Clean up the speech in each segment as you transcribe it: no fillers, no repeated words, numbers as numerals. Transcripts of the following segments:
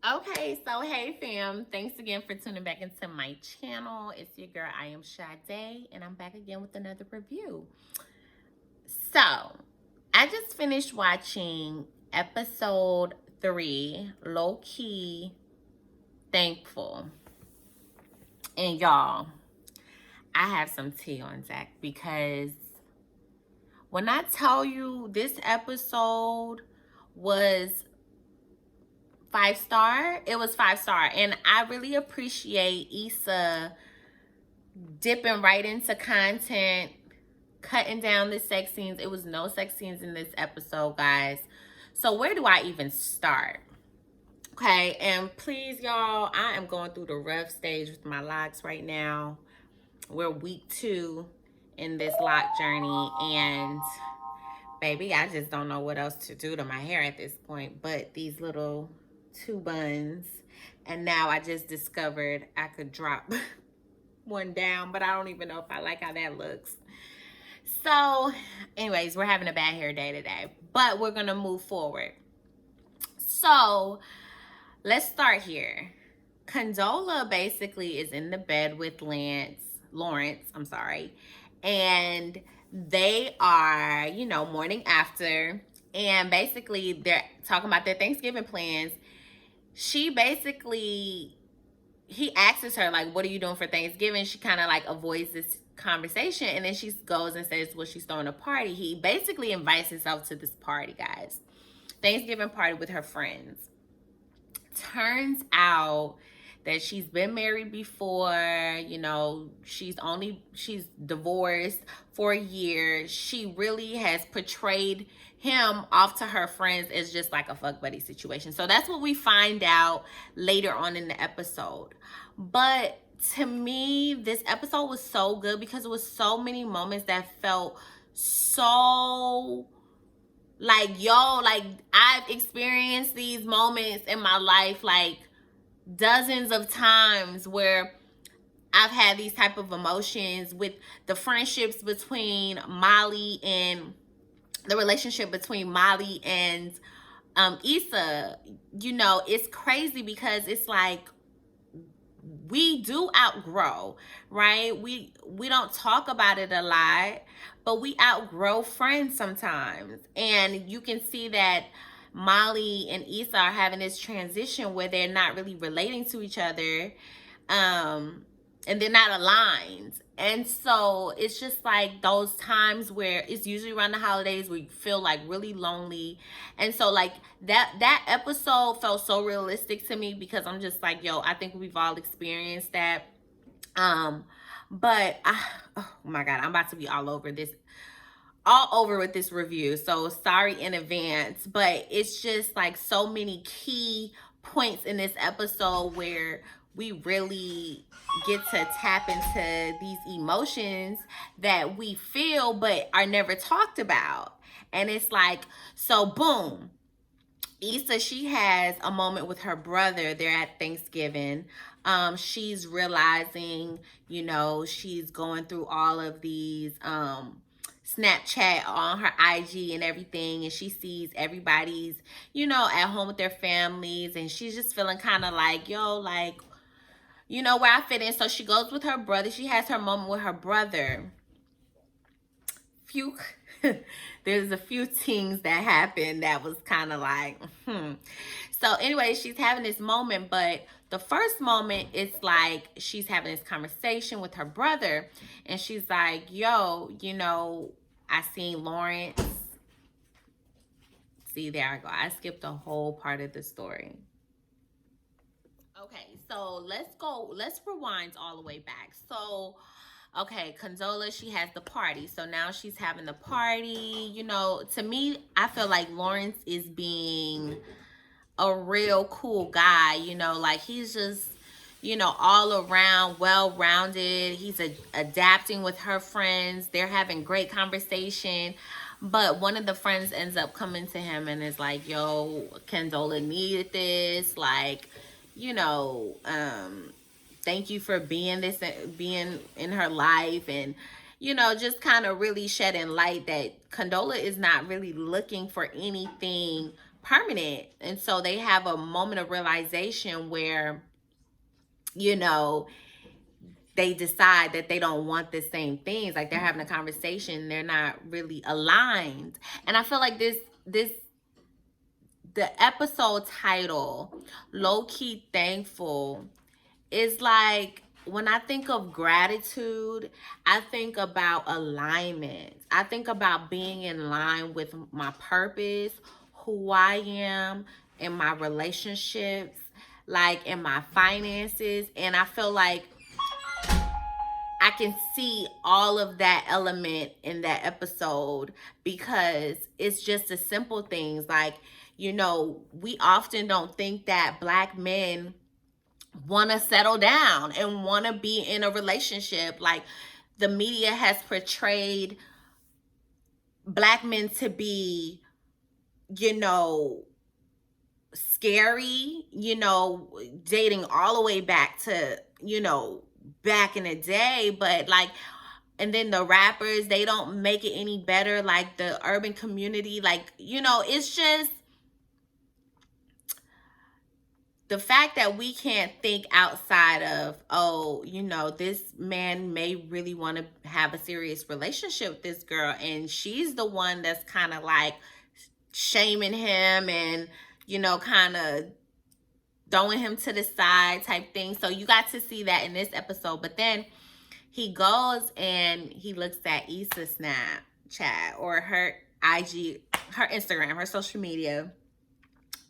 Okay, so hey fam, thanks again for tuning back into my channel. It's your girl, I am Sade, and I'm back again with another review. So, I just finished watching episode 3, Lowkey Thankful. And y'all, I have some tea on Zach because when I tell you this episode was 5-star, it was 5-star. And I really appreciate Issa dipping right into content, cutting down the sex scenes. It was no sex scenes in this episode, guys. So where do I even start? Okay, and please, y'all, I am going through the rough stage with my locks right now. We're week 2 in this lock journey, and baby, I just don't know what else to do to my hair at this point but these little 2 buns. And now I just discovered I could drop one down, but I don't even know if I like how that looks. So anyways, we're having a bad hair day today, but we're gonna move forward. So let's start here. Condola basically is in the bed with Lawrence, and they are, morning after, and basically they're talking about their Thanksgiving plans. He asks her, like, what are you doing for Thanksgiving? She kind of like avoids this conversation, and then she goes and says, well, she's throwing a party. He basically invites himself to this party, guys. Thanksgiving party with her friends. Turns out that she's been married before, she's divorced for a year. She really has portrayed him off to her friends as just like a fuck buddy situation. So that's what we find out later on in the episode. But to me, this episode was so good because it was so many moments that felt so like, I've experienced these moments in my life like dozens of times where I've had these type of emotions with the friendships between Molly and the relationship between Molly and Issa. It's crazy because it's like we do outgrow, right? We don't talk about it a lot, but we outgrow friends sometimes. And you can see that Molly and Issa are having this transition where they're not really relating to each other, and they're not aligned. And so it's just like those times where it's usually around the holidays where you feel like really lonely. And so like that episode felt so realistic to me because I'm just like, yo, I think we've all experienced that. But oh my God, I'm about to be all over with this review, so sorry in advance. But it's just like so many key points in this episode where we really get to tap into these emotions that we feel but are never talked about. And it's like, so boom, Issa, she has a moment with her brother. They're at Thanksgiving. She's realizing, she's going through all of these Snapchat on her IG and everything, and she sees everybody's, at home with their families, and she's just feeling kind of like, yo, like, where I fit in. So she goes with her brother. She has her moment with her brother. There's a few things that happened that was kind of like, So anyway, she's having this moment, but the first moment, it's like she's having this conversation with her brother, and she's like, yo, I seen Lawrence. See, there I go. I skipped a whole part of the story. Okay, so let's rewind all the way back. So, okay, Condola, she has the party. So now she's having the party. To me, I feel like Lawrence is being a real cool guy. Like he's just, all around well-rounded. He's adapting with her friends. They're having great conversation. But one of the friends ends up coming to him and is like, yo, Condola needed this. Like, thank you for being in her life, and just kind of really shedding light that Condola is not really looking for anything permanent. And so they have a moment of realization where, you know, they decide that they don't want the same things. Like they're having a conversation, they're not really aligned. And I feel like the episode title, Lowkey Thankful, is like, when I think of gratitude, I think about alignment. I think about being in line with my purpose, who I am, in my relationships, like in my finances. And I feel like I can see all of that element in that episode, because it's just the simple things. Like, you know, we often don't think that Black men want to settle down and want to be in a relationship. Like, the media has portrayed Black men to be, you know, scary, you know, dating all the way back to, you know, back in the day. But like, and then the rappers, they don't make it any better. Like the urban community, like, you know, it's just the fact that we can't think outside of, oh, you know, this man may really want to have a serious relationship with this girl, and she's the one that's kind of like shaming him and, you know, kind of throwing him to the side type thing. So you got to see that in this episode. But then he goes and he looks at Issa's Snapchat or her IG, her Instagram, her social media,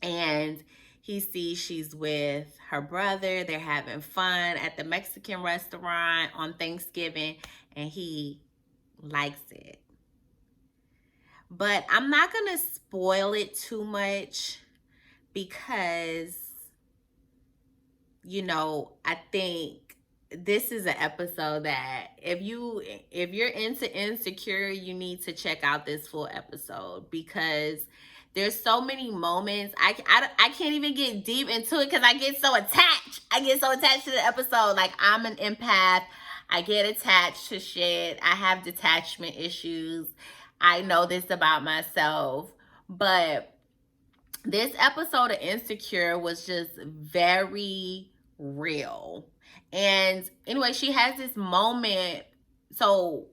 and he sees she's with her brother. They're having fun at the Mexican restaurant on Thanksgiving, and he likes it. But I'm not going to spoil it too much, because, you know, I think this is an episode that if you're into Insecure, you need to check out this full episode, because there's so many moments. I can't even get deep into it because I get so attached. I get so attached to the episode. Like, I'm an empath. I get attached to shit. I have detachment issues. I know this about myself. But this episode of Insecure was just very real. And anyway, she has this moment. So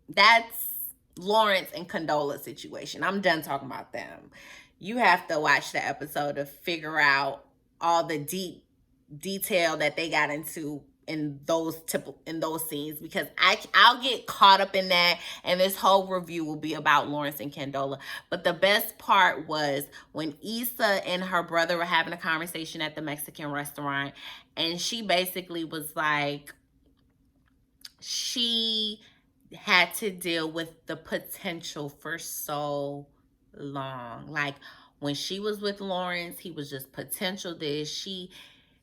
that's Lawrence and Condola's situation. I'm done talking about them. You have to watch the episode to figure out all the deep detail that they got into in those scenes, because I'll get caught up in that, and this whole review will be about Lawrence and Condola. But the best part was when Issa and her brother were having a conversation at the Mexican restaurant, and she basically was like, she had to deal with the potential for so long. Like, when she was with Lawrence, he was just potential this.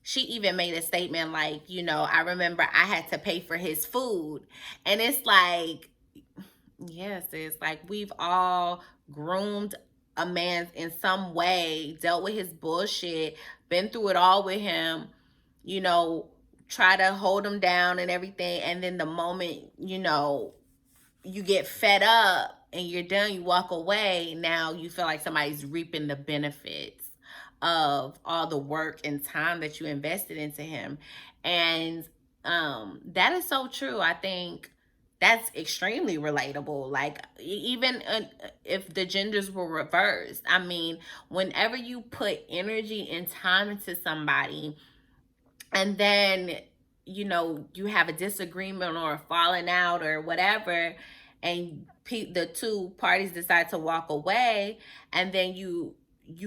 She even made a statement like, you know, I remember I had to pay for his food. And it's like, yes, it's like we've all groomed a man in some way, dealt with his bullshit, been through it all with him, you know, try to hold him down and everything. And then the moment, you know, you get fed up and you're done, you walk away, now you feel like somebody's reaping the benefits of all the work and time that you invested into him. And that is so true. I think that's extremely relatable. Like, even if the genders were reversed, I mean, whenever you put energy and time into somebody, and then, you know, you have a disagreement or a falling out or whatever, and the two parties decide to walk away, and then you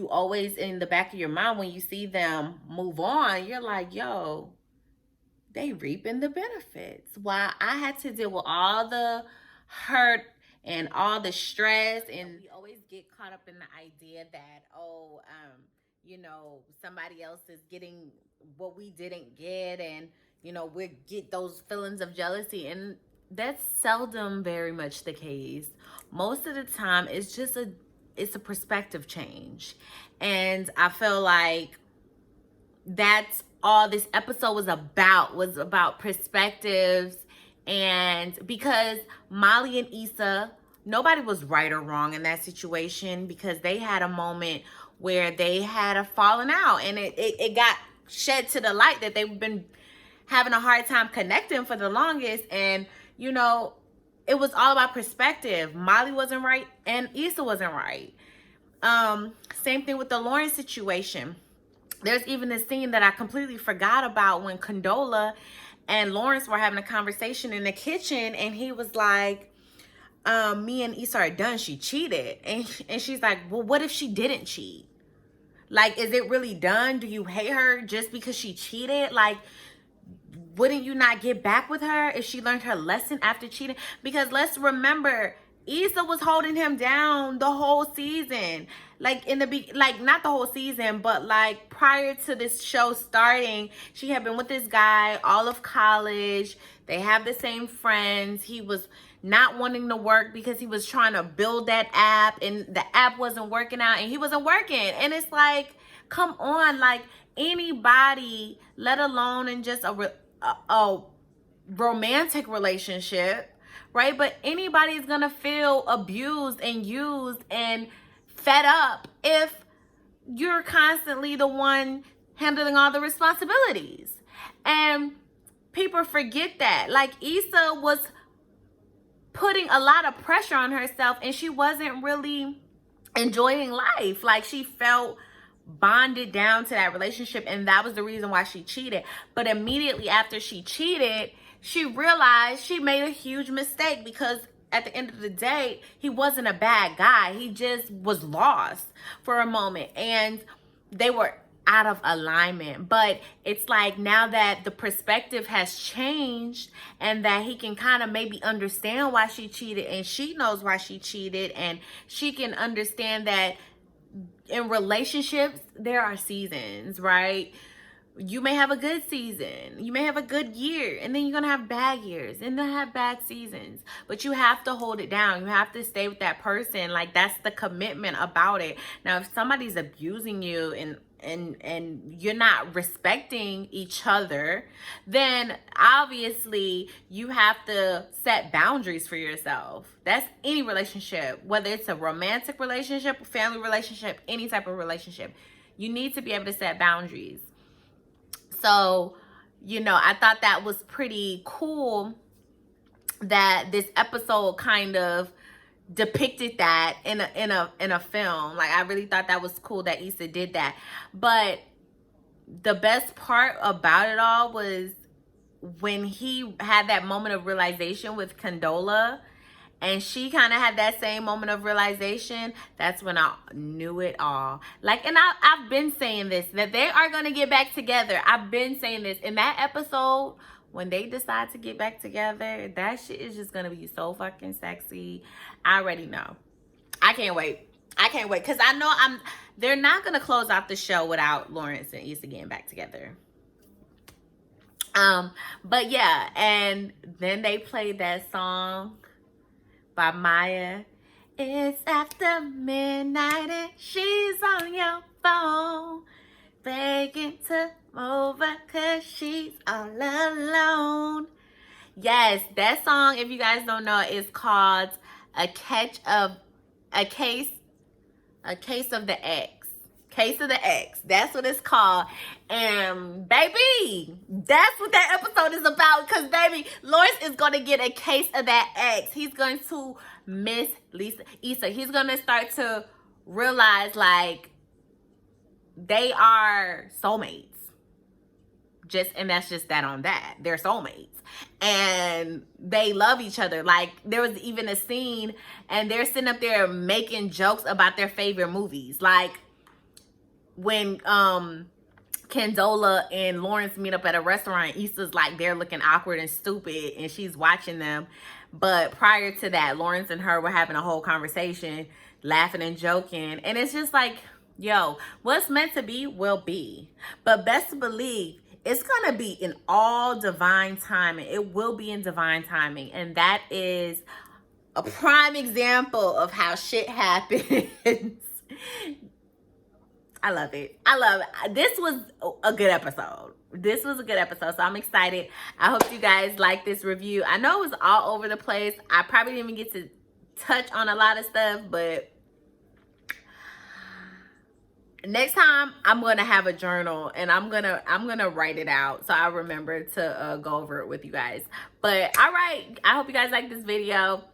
always, in the back of your mind, when you see them move on, you're like, yo, they reaping the benefits, while I had to deal with all the hurt and all the stress. And we always get caught up in the idea that, oh, you know, somebody else is getting what we didn't get, and, you know, we get those feelings of jealousy. And that's seldom very much the case. Most of the time, it's just it's a perspective change. And I feel like that's all this episode was about perspectives. And because Molly and Issa, nobody was right or wrong in that situation, because they had a moment where they had a falling out, and it got shed to the light that they've been having a hard time connecting for the longest. And you know, it was all about perspective. Molly wasn't right and Issa wasn't right. Same thing with the Lawrence situation. There's even this scene that I completely forgot about when Condola and Lawrence were having a conversation in the kitchen, and he was like, me and Issa are done. She cheated. And she's like, well, what if she didn't cheat? Like, is it really done? Do you hate her just because she cheated? Like, wouldn't you not get back with her if she learned her lesson after cheating? Because let's remember, Issa was holding him down the whole season. Like like not the whole season, but like prior to this show starting, she had been with this guy all of college. They have the same friends. He was not wanting to work because he was trying to build that app, and the app wasn't working out, and he wasn't working. And it's like, come on, like anybody, let alone in just a romantic relationship, right? But anybody's gonna feel abused and used and fed up if you're constantly the one handling all the responsibilities. And people forget that. Like, Issa was putting a lot of pressure on herself, and she wasn't really enjoying life. Like, she felt bonded down to that relationship, and that was the reason why she cheated. But immediately after she cheated, she realized she made a huge mistake, because at the end of the day, he wasn't a bad guy. He just was lost for a moment, and they were out of alignment. But it's like, now that the perspective has changed, and that he can kind of maybe understand why she cheated, and she knows why she cheated, and she can understand that in relationships, there are seasons, right? You may have a good season, you may have a good year, and then you're gonna have bad years, and then have bad seasons. But you have to hold it down. You have to stay with that person. Like, that's the commitment about it. Now, if somebody's abusing you and you're not respecting each other, then obviously you have to set boundaries for yourself. That's any relationship, whether it's a romantic relationship, family relationship, any type of relationship. You need to be able to set boundaries. So, you know, I thought that was pretty cool that this episode kind of depicted that in a film. Like, I really thought that was cool that Issa did that. But the best part about it all was when he had that moment of realization with Condola, and she kind of had that same moment of realization. That's when I knew it all. Like, and I've been saying this, that they are going to get back together. I've been saying this. In that episode, when they decide to get back together, that shit is just going to be so fucking sexy. I already know. I can't wait. I can't wait. Because I know they're not going to close out the show without Lawrence and Issa getting back together. But yeah, and then they played that song by Maya. It's after midnight and she's on your phone, begging to move over cause she's all alone. Yes, that song, if you guys don't know, is called A Case of the Ex. Case of the Ex. That's what it's called. And baby, that's what that episode is about. Because baby, Lawrence is going to get a case of that ex. He's going to miss Issa. He's going to start to realize, like, they are soulmates. And that's just that on that. They're soulmates. And they love each other. Like, there was even a scene, and they're sitting up there making jokes about their favorite movies. Like, when Condola and Lawrence meet up at a restaurant, Issa's like, they're looking awkward and stupid, and she's watching them. But prior to that, Lawrence and her were having a whole conversation, laughing and joking. And it's just like, yo, what's meant to be will be. But best believe it's going to be in all divine timing. It will be in divine timing. And that is a prime example of how shit happens. I love it. I love it. This was a good episode. This was a good episode, so I'm excited. I hope you guys like this review. I know it was all over the place. I probably didn't even get to touch on a lot of stuff, but next time I'm gonna have a journal and I'm gonna write it out so I remember to go over it with you guys. But all right, I hope you guys like this video.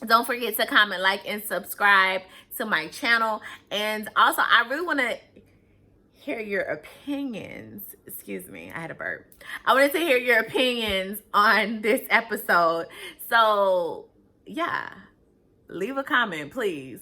Don't forget to comment, like, and subscribe to my channel. And also, I really want to hear your opinions. Excuse me, I had a burp. I wanted to hear your opinions on this episode. So yeah, leave a comment, please.